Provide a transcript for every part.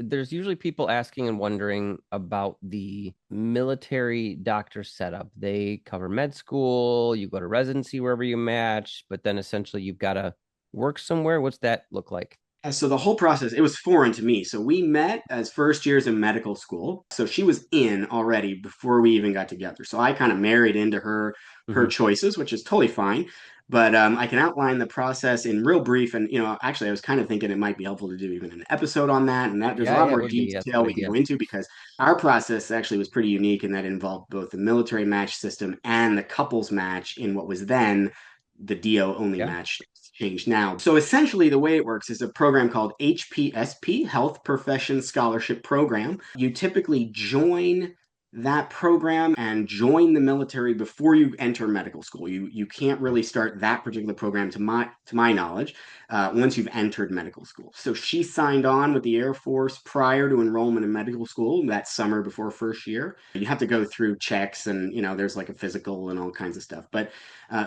there's usually people asking and wondering about the military doctor setup. They cover med school, you go to residency wherever you match, but then essentially you've got to work somewhere. What's that look like? So the whole process, it was foreign to me. So we met as first years in medical school. So she was in already before we even got together. So I kind of married into her Hmm. choices, which is totally fine. But I can outline the process in real brief. And actually, I was kind of thinking it might be helpful to do even an episode on that. And that there's a Yeah, lot yeah, it more would be. That's a detail good we can idea. go into because our process actually was pretty unique, and that involved both the military match system and the couples match in what was then the DO only Yeah. match changed now. So essentially, the way it works is a program called HPSP, Health Profession Scholarship Program. You typically join that program and join the military before you enter medical school. You can't really start that particular program to my knowledge once you've entered medical school. So she signed on with the Air Force prior to enrollment in medical school that summer before first year. You have to go through checks, and there's like a physical and all kinds of stuff. But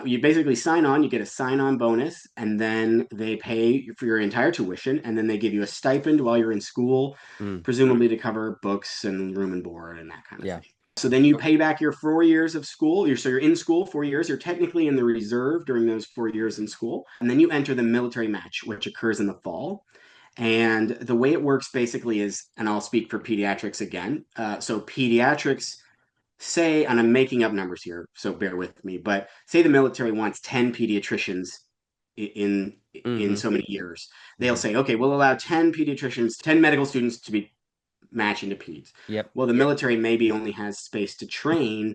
you basically sign on, you get a sign on bonus, and then they pay for your entire tuition, and then they give you a stipend while you're in school, Mm, presumably to cover books and room and board and that kind of yeah. thing. So then you Okay. pay back your 4 years of school. So you're in school 4 years. You're technically in the reserve during those 4 years in school. And then you enter the military match, which occurs in the fall. And the way it works basically is, and I'll speak for pediatrics again. So pediatrics say, and I'm making up numbers here, so bear with me, but say the military wants 10 pediatricians in in Hmm. so many years. They'll Hmm. say, okay, we'll allow 10 pediatricians, 10 medical students to be matching to peds. Yep. Well, the military maybe only has space to train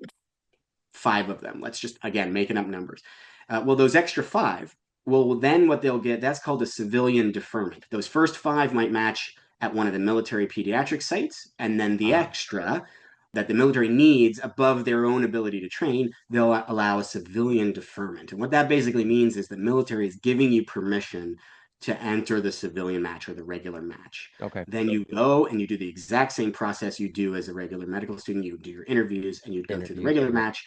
five of them. Let's just, again, making up numbers. Well, those extra five, well, then what they'll get, that's called a civilian deferment. Those first five might match at one of the military pediatric sites, and then the Ah, extra that the military needs above their own ability to train, they'll allow a civilian deferment. And what that basically means is the military is giving you permission to enter the civilian match or the regular match. okay. Then you go and you do the exact same process you do as a regular medical student. You do your interviews and you go through the Interviews. regular Yep. match.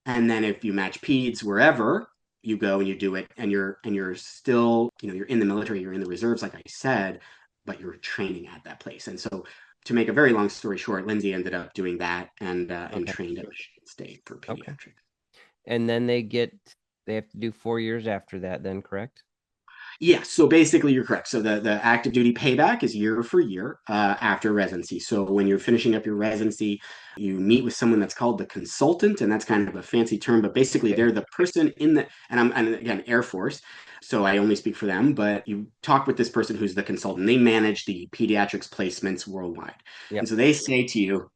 And then if you match peds wherever, you go and you do it, and you're still, you're in the military, you're in the reserves, like I said, but you're training at that place. And so, to make a very long story short, Lindsay ended up doing that and Okay. trained at Michigan State for Okay. pediatrics. And then they have to do 4 years after that, then, correct? Yeah, so basically you're correct. So the active duty payback is year for year after residency. So when you're finishing up your residency, you meet with someone that's called the consultant, and that's kind of a fancy term, but basically Okay. they're the person in the, and again, Air Force, so I only speak for them, but you talk with this person who's the consultant. They manage the pediatrics placements worldwide. And Yep. so they say to you,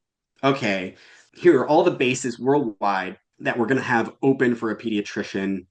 okay, here are all the bases worldwide that we're going to have open for a pediatrician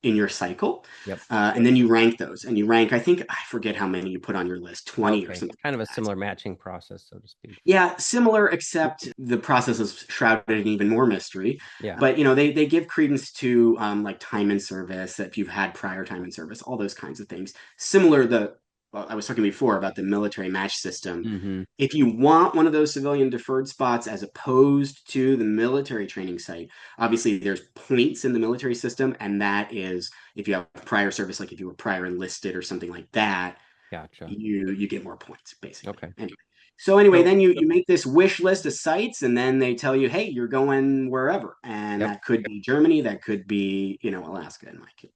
in your cycle. Yep. And then you rank those, and you rank, I think, I forget how many you put on your list, 20 or Okay. something Kind like of a that. similar matching process, so to speak. Yeah, similar, except the process is shrouded in even more mystery. Yeah. But they give credence to like time in service, if you've had prior time in service, all those kinds of things. Similar the well, I was talking before about the military match system. Hmm. If you want one of those civilian deferred spots as opposed to the military training site, obviously there's points in the military system, and that is if you have prior service, like if you were prior enlisted or something like that, Gotcha. you get more points basically. Okay. Anyway, So, then you make this wish list of sites, and then they tell you, hey, you're going wherever, and yep. that could be Germany, that could be Alaska in my case.